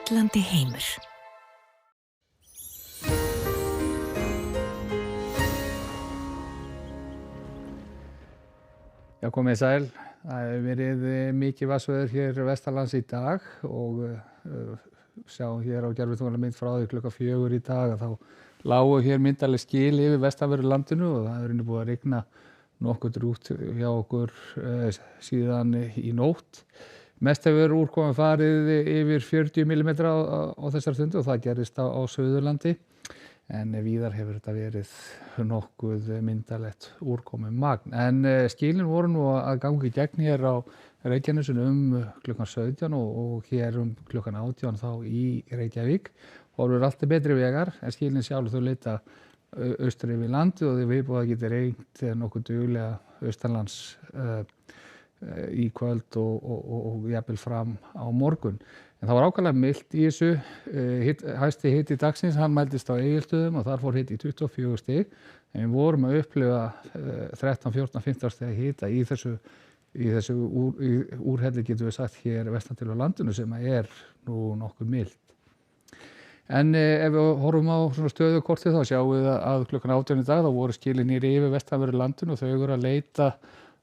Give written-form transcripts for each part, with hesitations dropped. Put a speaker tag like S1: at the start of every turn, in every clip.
S1: Heillandi heimur.
S2: Já, komið sæl. Það hefur verið mikið vatnsveður hér vestanlands í dag og sjáum hér á gervitunglamynd frá því klukkan 4 í dag að þá lágu hér myndarleg skil yfir vestanverðu landinu og það hefur búið að rigna nokkuð drjúgt hjá okkur síðan í nótt. Mest hefur úrkoman farið yfir 40 mm á þessar stundu og það gerist á Suðurlandi. En víðar hefur þetta verið nokkuð myndarlegt úrkomumagn. En skilin voru nú að ganga í gegn hér á Reykjanesinu klukkan 17 og hér klukkan 18 þá í Reykjavík. Horfur allt betri vegar en skilin sjálf þau leita austur yfir landið og þau viðbúið að geta regnt nokkuð duglega austanlands í kvöld og jafnvel fram á morgun. En það var ákaflega milt í þessu, hæsti hiti dagsins, hann mældist á Egilsstöðum og þar fór hiti í 24 stig. En við vorum að upplifa 13, 14, 15 stig hita í þessu úrhelli getum við sagt hér vestan til á landinu sem er nú nokkuð milt. En ef við horfum á stöðukortið þá sjáum við að klukkan 18 í dag þá voru skilin yfir vestanverðu landinu og þau eru að leita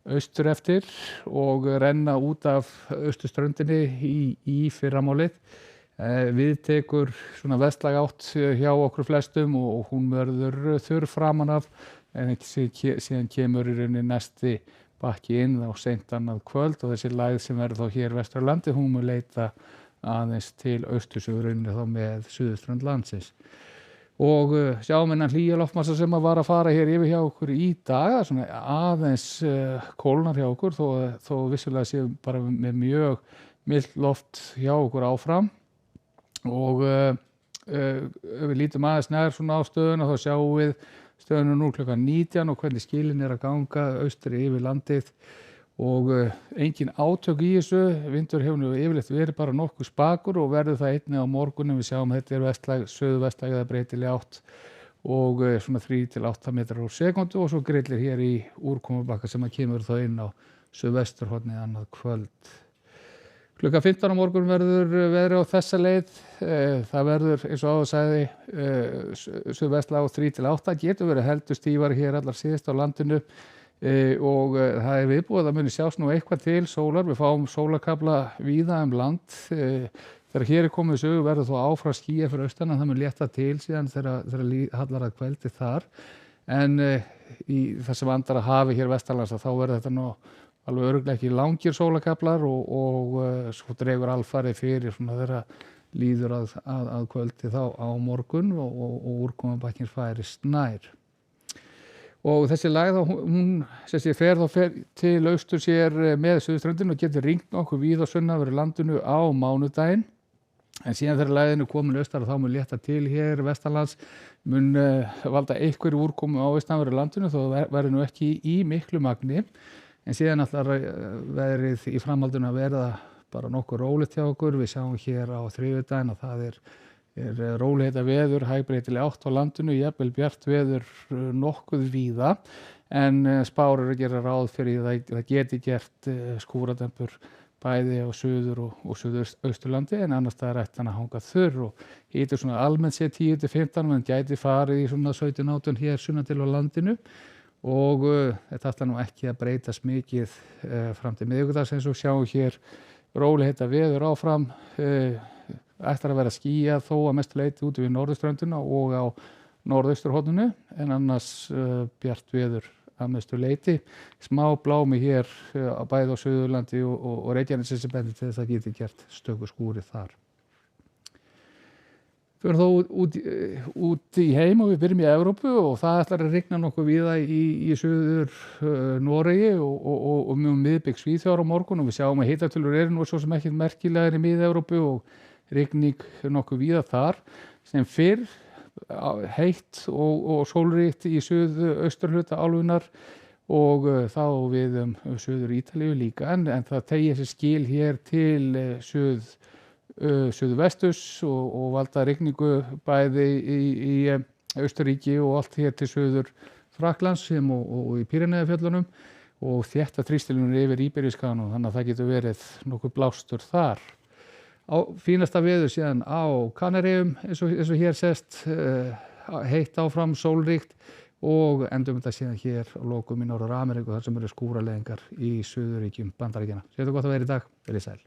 S2: austur eftir og renna út af austurströndinni í fyrramálið. Við tekur svona vestlæg átt hjá okkur flestum og hún verður þurr framan af en síðan kemur í rauninni næsti bakki inn á seint annað kvöld og þessi lægð sem verður þá hér vestur á landi hún mun leita aðeins til austursuðurrauninni þá með suðurströnd landsins. Og sjáum innan hlýja loftmassa sem var að fara hér yfir hjá okkur í dag, svona aðeins kólnar hjá okkur þó vissulega séum bara með mjög milt loft hjá okkur áfram. Og ef við lítum aðeins nær svona á stöðuna þá sjáum við stöðuna nú klukkan 19 og hvernig skilin að ganga austri yfir landið. Og engin átök í þessu, vindur hefur nú yfirleitt verið bara nokkuð spakur og verður það einnig á morgunum. Við sjáum þetta vestlæg, suðvestlæg eða breytileg átt og svona 3 til 8 metrar á sekúndu og svo grillir hér í úrkomubakka sem kemur þá inn á suðvesturhornið annað kvöld. Klukkan 15 á morgun verður veðrið á þessa leið. Það verður eins og áður sagði suðvestlæg á 3 til 8, getur verið heldur stífari hér allar síðast á landinu. Og það er viðbúið að muni sjást nú eitthvað til sólar, við fáum sólarkafla víða land. Þegar hér er komið sögu verður þó áfram skýjað fyrir austan en það mun létta til síðan þegar hallar að kveldi þar. En í þessi vandar að hafi hér vestanlands þá verður þetta nú alveg örugglega ekki langir sólarkaflar og svo dregur alfarið fyrir svona þegar líður að kveldi þá á morgun og úrkomubakkinn færist nær. Og þessi lægð hún fer til austur sér með suðurströndinu og getur rignt nokkuð víða á sunnanverðu landinu á mánudaginn. En síðan þegar lægðin komin austar þá mun létta til hér vestanlands mun valda einhverju úrkomu á austanverðu landinu þó verður nú ekki í miklu magni. En síðan ætlar veðrið í framhaldinu að verða bara nokkuð rólegt hjá okkur. Við sjáum hér á þriðjudaginn að það er róleghita veður, hægbreytileg átt á landinu, jafnvel bjart veður nokkuð víða en spár eru að gera ráð fyrir það geti gert skúradempur bæði á suður og suðausturlandi en annars staðar ætti hann að hanga þurr og hiti svona almennt séð 10 til 15 menn gæti farið í svona 17-18 hér sunnan til á landinu og þetta ætlar nú ekki að breytast mikið fram til miðvikudags eins og sjáum hér róleghita veður áfram ætlar að vera skýjað þó að mestu leyti út við norðurströndina og á norðausturhorninu en annars bjart veður að mestu leyti. Smá blámi hér bæði á Suðurlandi og Reykjanesi sem bendir til þess að geti gert stöku skúri þar. Við erum þó út í heim og við byrjum í Evrópu og það ætlar að rigna nokkuð víða í suður Noregi og mjög miðbik Svíþjóðar á morgun og við sjáum að hitatölur eru nú svo sem ekkert merkilegar í mið-Evrópu og rigning nokkuð víða þar sem fyrr heitt og sólríkt í suðausturhluta álfunnar og þá við suður Ítalíu líka en það teygir sér skil hér til suðvesturs og valda rigningu bæði í Austurríki og allt hér til suður Frakklands sem og í Pýreneafjöllunum og þétta þrýstilínur yfir Íberíuskaganum þannig að það getur verið nokkuð blástur þar. fínasta veður síðan á Kanaríum eins og hér sést, heitt áfram, sólríkt og endum þetta síðan hér á lokum í Norður-Ameríku þar sem eru skúraleiðingar í suðurríkjum Bandaríkjanna. Sér þetta gott að vera í dag, verið sæl.